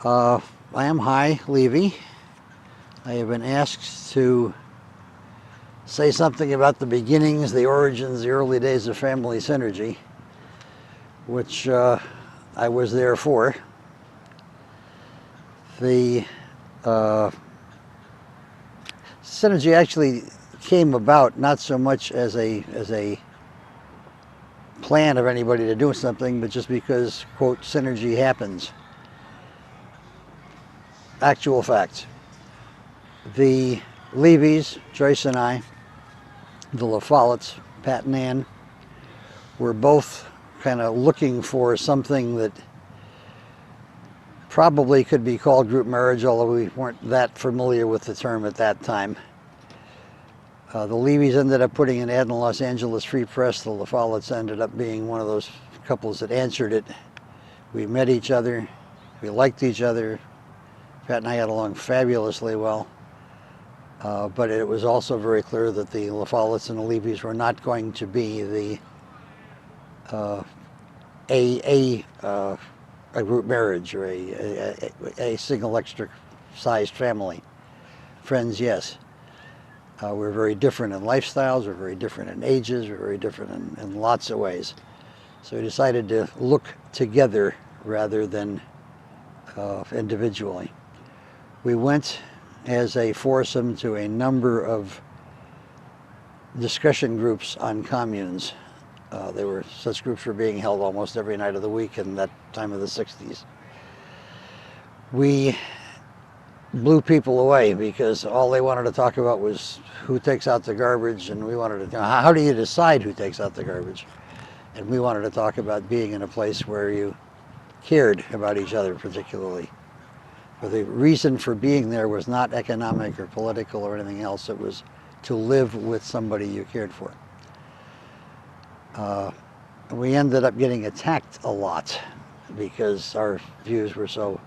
I am Hy Levy. I have been asked to say something about the beginnings, the origins, the early days of family synergy, which I was there for. The synergy actually came about not so much as a plan of anybody to do something, but just because, quote, synergy happens. Actual fact. The Levys, Joyce and I, the LaFollettes, Pat and Ann, were both kind of looking for something that probably could be called group marriage, although we weren't that familiar with the term at that time. The Levys ended up putting an ad in the Los Angeles Free Press. The LaFollettes ended up being one of those couples that answered it. We met each other. We liked each other. Pat and I got along fabulously well. But it was also very clear that the LaFollettes and the Levys were not going to be a group marriage or a single extra-sized family. Friends, yes. We're very different in lifestyles, we're very different in ages, we're very different in lots of ways. So we decided to look together rather than individually. We went as a foursome to a number of discussion groups on communes. Such groups were being held almost every night of the week in that time of the 60s. We blew people away because all they wanted to talk about was who takes out the garbage, and we wanted to, how do you decide who takes out the garbage? And we wanted to talk about being in a place where you cared about each other particularly. But the reason for being there was not economic or political or anything else. It was to live with somebody you cared for. We ended up getting attacked a lot because our views were so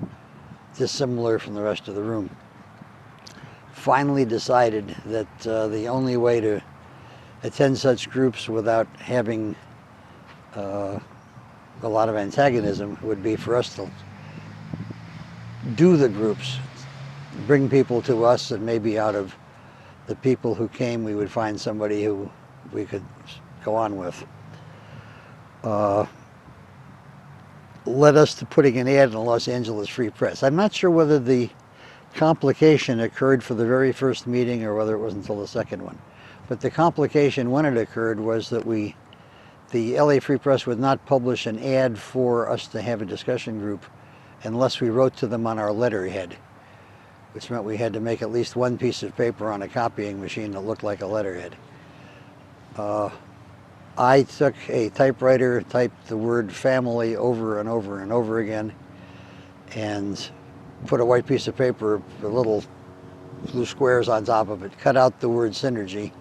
dissimilar from the rest of the room. Finally decided that the only way to attend such groups without having a lot of antagonism would be for us to do the groups, bring people to us, and maybe out of the people who came we would find somebody who we could go on with. Led us to putting an ad in the Los Angeles Free Press. I'm not sure whether the complication occurred for the very first meeting or whether it was until the second one. But the complication when it occurred was that the LA Free Press would not publish an ad for us to have a discussion group unless we wrote to them on our letterhead, which meant we had to make at least one piece of paper on a copying machine that looked like a letterhead. I took a typewriter, typed the word family over and over and over again, and put a white piece of paper with little blue squares on top of it, cut out the word synergy,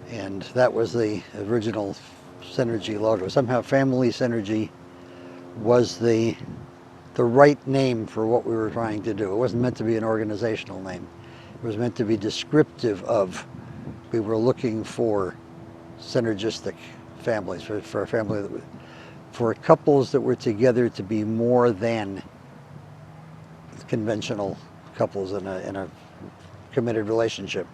and that was the original synergy logo. Somehow family synergy was the right name for what we were trying to do. It wasn't meant to be an organizational name. It was meant to be descriptive of, we were looking for synergistic families, for a family that for couples that were together to be more than conventional couples in a committed relationship.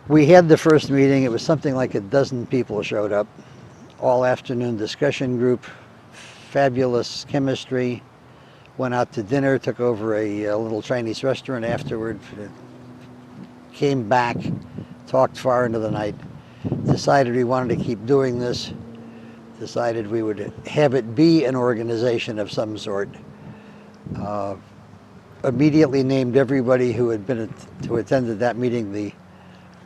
We had the first meeting. It was something like a dozen people showed up. All afternoon discussion group, fabulous chemistry. Went out to dinner, took over a little Chinese restaurant afterward, came back, talked far into the night, decided we wanted to keep doing this, decided we would have it be an organization of some sort. Immediately named everybody who attended that meeting the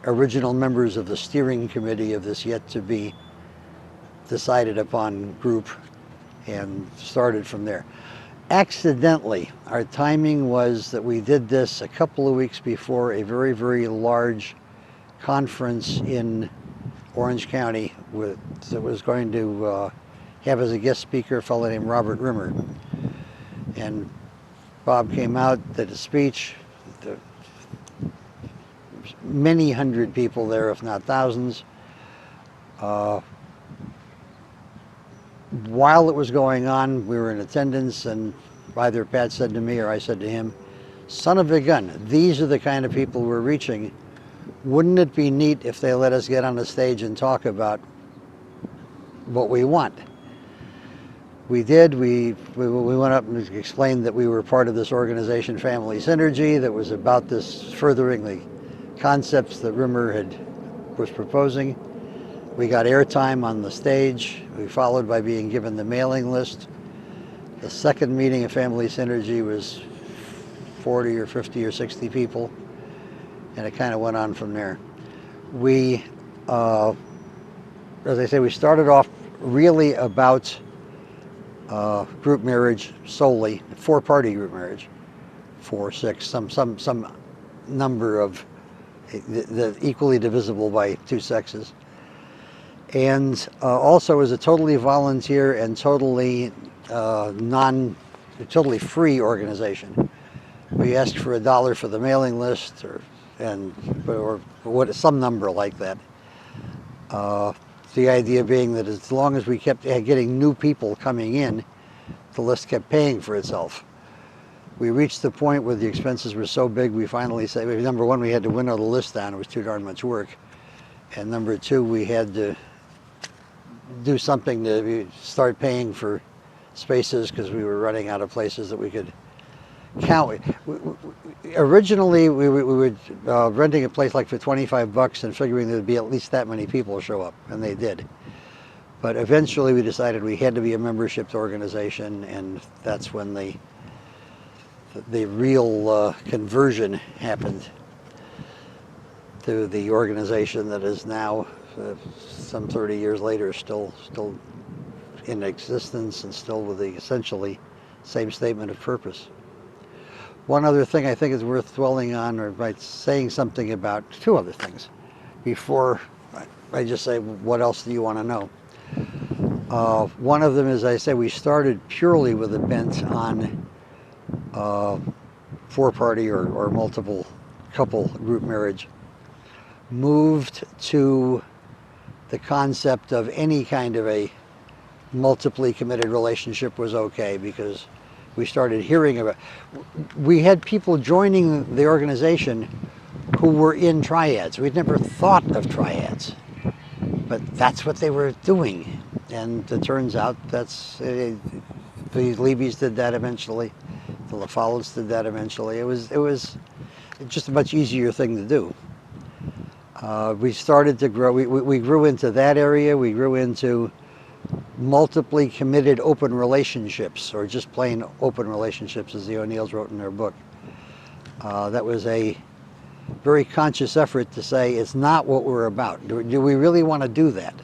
original members of the steering committee of this yet to be decided upon group, and started from there. Accidentally, our timing was that we did this a couple of weeks before a very, very large conference in Orange County that was going to have as a guest speaker a fellow named Robert Rimmer. And Bob came out, did a speech. There was many hundred people there, if not thousands. While it was going on, we were in attendance, and either Pat said to me or I said to him, son of a gun, these are the kind of people we're reaching. Wouldn't it be neat if they let us get on the stage and talk about what we want? We did. We went up and explained that we were part of this organization, Family Synergy, that was about this furthering the concepts that Rimmer was proposing. We got airtime on the stage. We followed by being given the mailing list. The second meeting of Family Synergy was 40 or 50 or 60 people, and it kind of went on from there. We, as I say, we started off really about group marriage solely, four-party group marriage, 4, 6, some number of equally divisible by two sexes, and also as a totally volunteer and totally totally free organization. We asked for $1 for the mailing list, or some number like that. The idea being that as long as we kept getting new people coming in, the list kept paying for itself. We reached the point where the expenses were so big, we finally said, number one, we had to winnow the list down. It was too darn much work. And number two, we had to do something to start paying for spaces because we were running out of places that we could count. Originally, we were renting a place like for $25 and figuring there'd be at least that many people show up, and they did. But eventually we decided we had to be a membership organization, and that's when the real conversion happened to the organization that is now, some 30 years later, still in existence and still with the essentially same statement of purpose. One other thing I think is worth dwelling on, or by saying something about, two other things before I just say, what else do you want to know? One of them is, I say, we started purely with a bent on four-party or multiple couple group marriage, moved to the concept of any kind of a multiply committed relationship was okay, because we started hearing about, we had people joining the organization who were in triads. We'd never thought of triads, but that's what they were doing. And it turns out that's, the Levys did that eventually, the LaFollettes did that eventually. It was just a much easier thing to do. We started to grow, we grew into that area, we grew into multiply committed open relationships, or just plain open relationships, as the O'Neills wrote in their book. That was a very conscious effort to say, it's not what we're about. Do we really want to do that?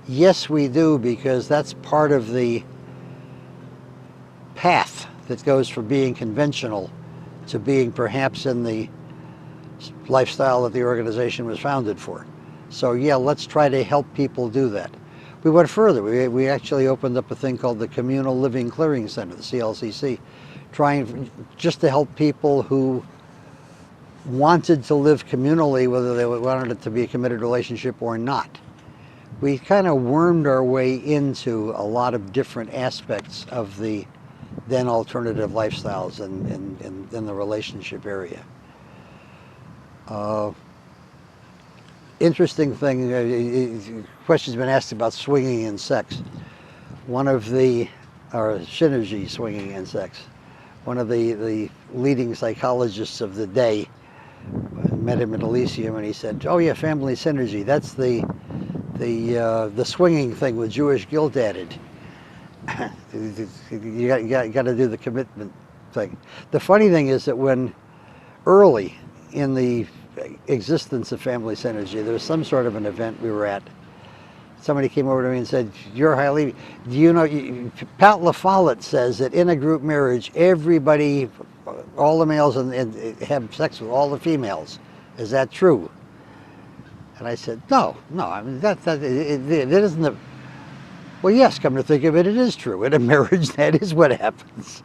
Yes, we do, because that's part of the path that goes from being conventional to being perhaps in the lifestyle that the organization was founded for. So yeah, let's try to help people do that. We went further. We actually opened up a thing called the Communal Living Clearing Center, the CLCC, trying just to help people who wanted to live communally, whether they wanted it to be a committed relationship or not. We kind of wormed our way into a lot of different aspects of the then alternative lifestyles in the relationship area. Interesting thing, questions been asked about swinging and sex. One of the, or synergy, swinging and sex. One of the leading psychologists of the day, I met him at Elysium, and he said, "Oh yeah, family synergy. That's the swinging thing with Jewish guilt added. you got to do the commitment thing." The funny thing is that when early in the existence of family synergy, there was some sort of an event we were at. Somebody came over to me and said, "You're Hy Levy. Do you know, Pat LaFollette says that in a group marriage, everybody, all the males and have sex with all the females. Is that true?" And I said, no, I mean, it isn't the, well, yes, come to think of it, it is true. In a marriage, that is what happens.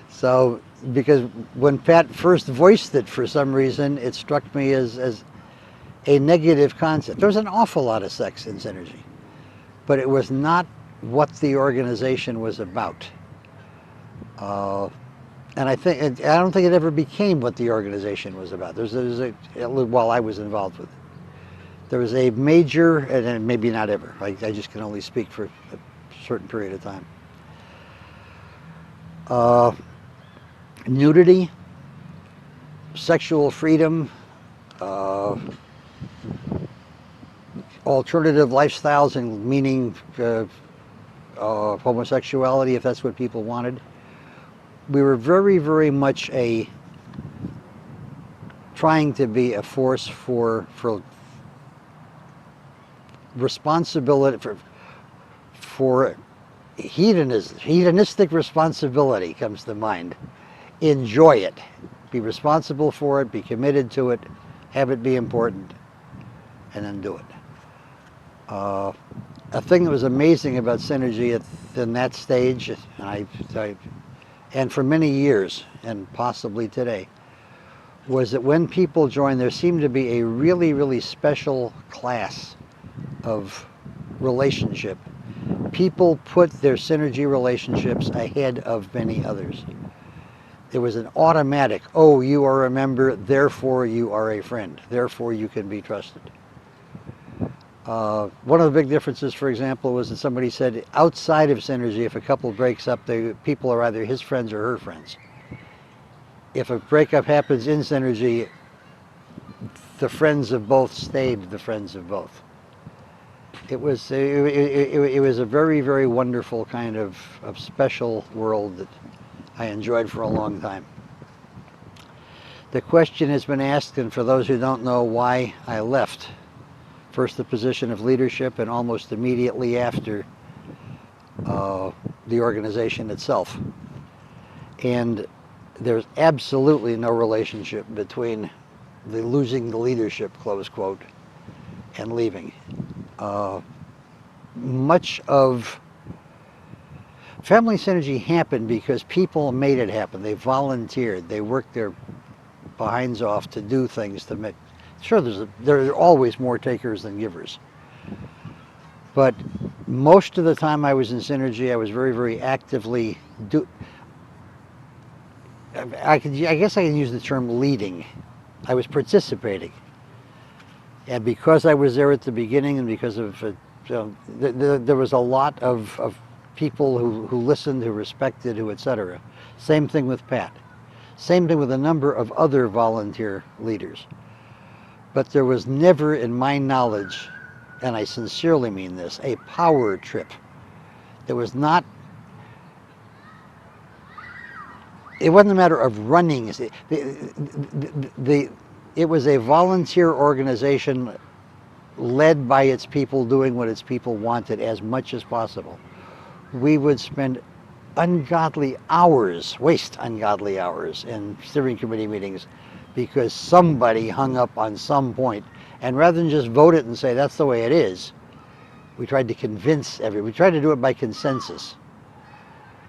So, because when Pat first voiced it, for some reason, it struck me as a negative concept. There was an awful lot of sex in synergy, but it was not what the organization was about. And I don't think it ever became what the organization was about. While I was involved with it, there was a major, and maybe not ever. I just can only speak for a certain period of time. Nudity, sexual freedom, alternative lifestyles, and meaning homosexuality, if that's what people wanted. We were very, very much trying to be a force for responsibility, for hedonistic responsibility comes to mind. Enjoy it. Be responsible for it, be committed to it, have it be important, and then do it. A thing that was amazing about Synergy in that stage, and for many years, and possibly today, was that when people joined, there seemed to be a really, really special class of relationship. People put their Synergy relationships ahead of many others. There was an automatic, oh, you are a member, therefore you are a friend, therefore you can be trusted. One of the big differences, for example, was that somebody said outside of Synergy, if a couple breaks up, people are either his friends or her friends. If a breakup happens in Synergy, the friends of both stayed the friends of both. It was a very, very wonderful kind of special world that I enjoyed for a long time. The question has been asked, and for those who don't know, why I left. First the position of leadership, and almost immediately after the organization itself. And there's absolutely no relationship between the losing the leadership, close quote, and leaving. Much of Family Synergy happened because people made it happen. They volunteered. They worked their behinds off to do things to make. Sure, there are always more takers than givers. But most of the time I was in Synergy, I was very, very actively I guess I can use the term leading. I was participating. And because I was there at the beginning, and because of there was a lot of people who listened, who respected, who etc. Same thing with Pat. Same thing with a number of other volunteer leaders. But there was never, in my knowledge, and I sincerely mean this, a power trip. There was not, it wasn't a matter of running. It was a volunteer organization led by its people, doing what its people wanted as much as possible. We would spend ungodly hours, waste ungodly hours in steering committee meetings because somebody hung up on some point. And rather than just vote it and say that's the way it is, we tried to convince everyone. We tried to do it by consensus.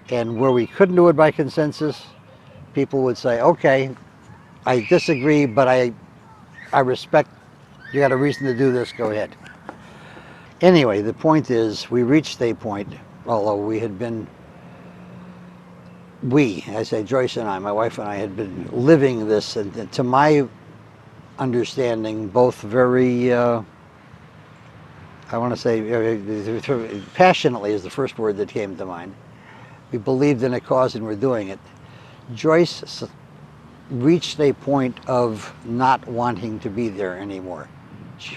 And where we couldn't do it by consensus, people would say, okay, I disagree, but I respect, you got a reason to do this, go ahead. Anyway, the point is, we reached a point, although we had been, I say Joyce and I, my wife and I, had been living this, and to my understanding, both very, I want to say, passionately is the first word that came to mind. We believed in a cause and we're doing it. Joyce reached a point of not wanting to be there anymore.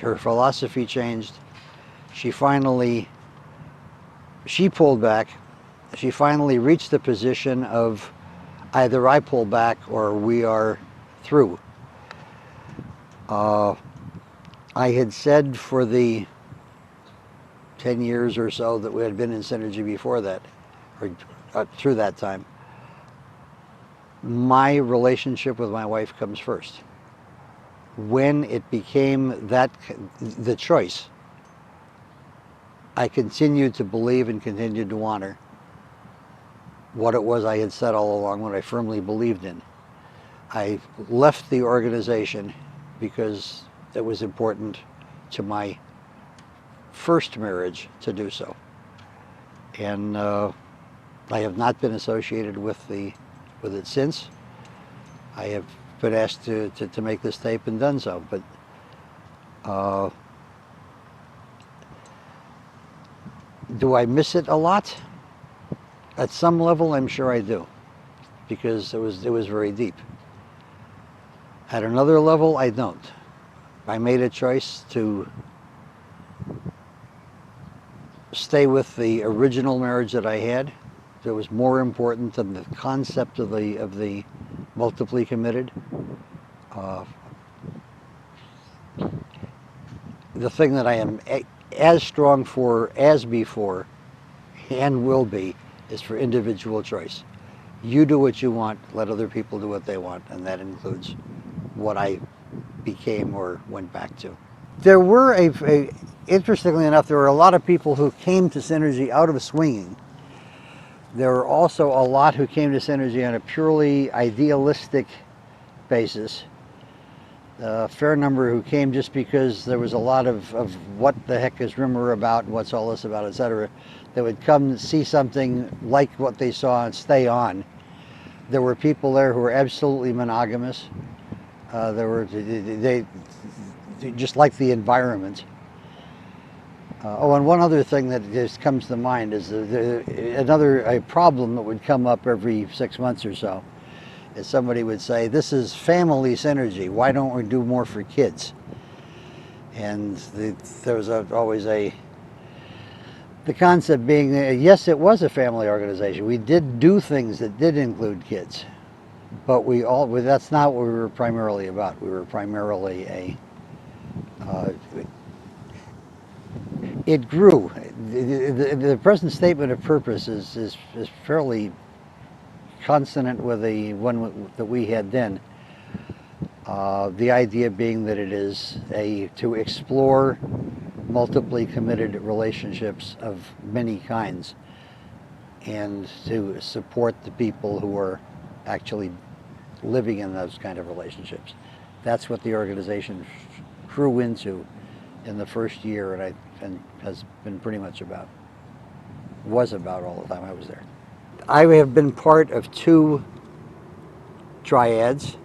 Her philosophy changed. She pulled back. She finally reached the position of either I pull back or we are through. I had said for the 10 years or so that we had been in Synergy before that, or through that time, my relationship with my wife comes first. When it became the choice, I continued to believe and continued to honor what it was I had said all along, what I firmly believed in. I left the organization because it was important to my first marriage to do so. And I have not been associated with it since. I have been asked to make this tape and done so, but do I miss it a lot? At some level, I'm sure I do, because it was very deep. At another level, I don't. I made a choice to stay with the original marriage that I had. That was more important than the concept of the multiply committed. The thing that I am as strong for as before, and will be, is for individual choice. You do what you want, let other people do what they want, and that includes what I became or went back to. There were interestingly enough, there were a lot of people who came to Synergy out of swinging. There were also a lot who came to Synergy on a purely idealistic basis. A fair number who came just because there was a lot of what the heck is rumor about, and what's all this about, etc. They would come see something, like what they saw, and stay on. There were people there who were absolutely monogamous. They just like the environment. And one other thing that just comes to mind is a problem that would come up every 6 months or so. Is somebody would say, "This is family synergy. Why don't we do more for kids?" And there was always the concept being, yes, it was a family organization. We did do things that did include kids, but that's not what we were primarily about. We were primarily it grew. The present statement of purpose is fairly consonant with the one that we had then. The idea being that it is to explore multiply committed relationships of many kinds, and to support the people who are actually living in those kind of relationships. That's what the organization grew into in the first year, and has been pretty much was about all the time I was there. I have been part of 2 triads,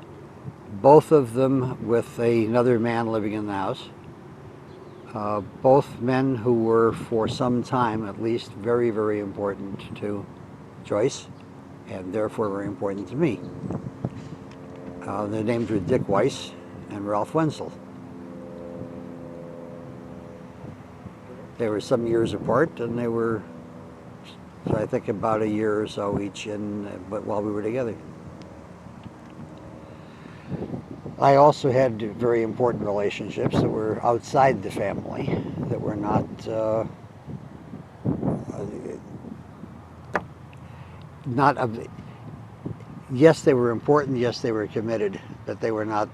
both of them with another man living in the house. Both men who were, for some time at least, very, very important to Joyce, and therefore very important to me. Their names were Dick Weiss and Ralph Wenzel. They were some years apart, and they were, so I think, about a year or so each while we were together. I also had very important relationships that were outside the family, that were not yes, they were important, yes, they were committed, but they were not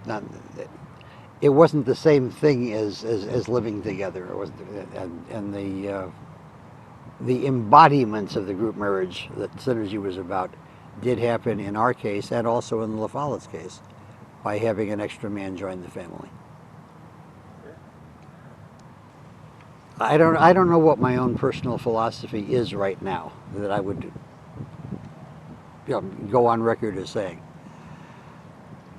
it wasn't the same thing as living together. It was, and the embodiments of the group marriage that Synergy was about did happen in our case, and also in La Follett's case, by having an extra man join the family. I don't know what my own personal philosophy is right now that I would go on record as saying.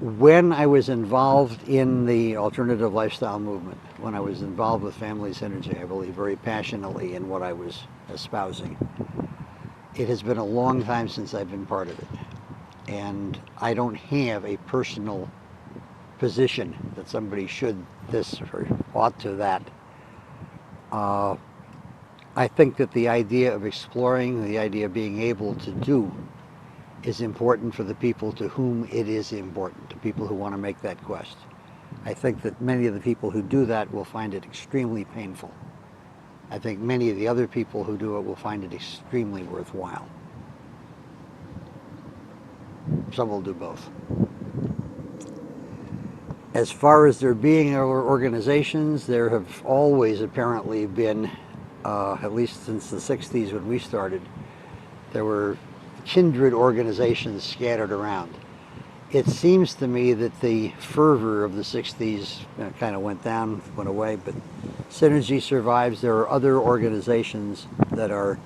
When I was involved in the alternative lifestyle movement, when I was involved with Family Synergy, I believe very passionately in what I was espousing. It has been a long time since I've been part of it, and I don't have a personal position that somebody should this or ought to that. I think that the idea of exploring, the idea of being able to do, is important for the people to whom it is important, to people who want to make that quest. I think that many of the people who do that will find it extremely painful. I think many of the other people who do it will find it extremely worthwhile. Some will do both. As far as there being organizations, there have always apparently been, at least since the 60s when we started, there were kindred organizations scattered around. It seems to me that the fervor of the 60s kind of went down, went away, but Synergy survives. There are other organizations that are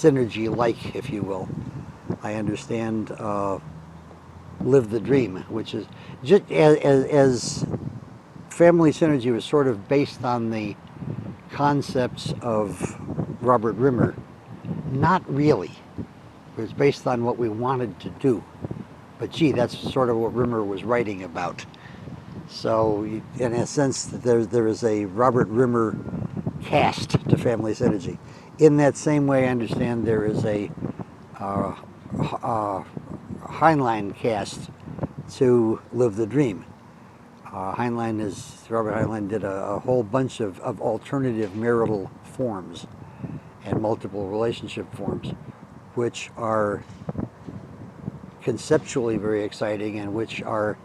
synergy-like, if you will. I understand Live the Dream, which is just as family synergy was sort of based on the concepts of Robert Rimmer. Not really. It was based on what we wanted to do. But gee, that's sort of what Rimmer was writing about. So in a sense, there is a Robert Rimmer cast to family synergy. In that same way, I understand there is a Heinlein cast to Live the Dream. Robert Heinlein did a whole bunch of alternative marital forms and multiple relationship forms, which are conceptually very exciting and which are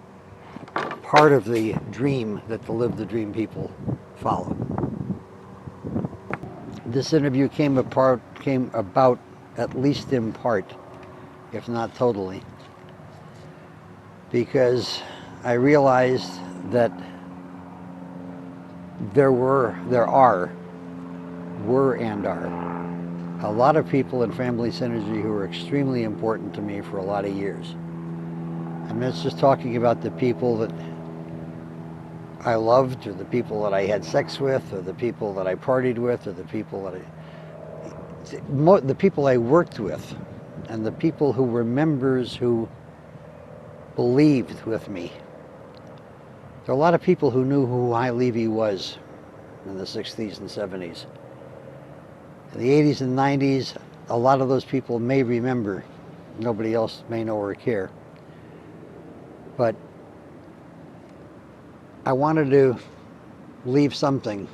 part of the dream that the Live the Dream people follow. This interview came about, at least in part, if not totally, because I realized that there are a lot of people in family synergy who are extremely important to me for a lot of years. And that's just talking about the people that I loved, or the people that I had sex with, or the people that I partied with, or the people I worked with, and the people who were members who believed with me. There are a lot of people who knew who Hy Levy was in the 60s and 70s. In the 80s and 90s, a lot of those people may remember. Nobody else may know or care. But I wanted to leave something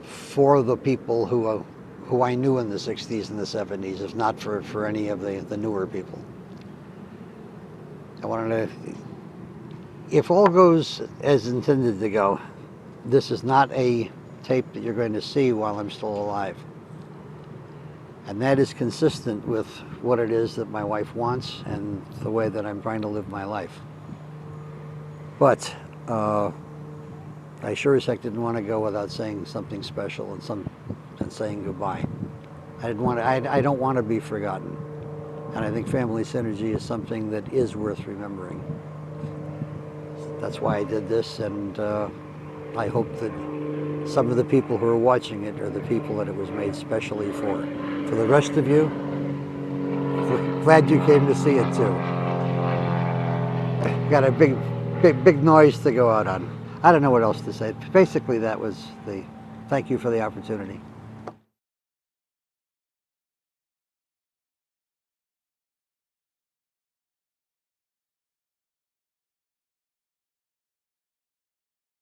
for the people who I knew in the 60s and the 70s, if not for any of the newer people. I wanted to, if all goes as intended to go, this is not a tape that you're going to see while I'm still alive. And that is consistent with what it is that my wife wants and the way that I'm trying to live my life. But I sure as heck didn't want to go without saying something special and saying goodbye. I don't want to be forgotten. And I think family synergy is something that is worth remembering. That's why I did this, and I hope that some of the people who are watching it are the people that it was made specially for. For the rest of you, glad you came to see it too. Got a big noise to go out on. I don't know what else to say. Basically, that was the thank you for the opportunity.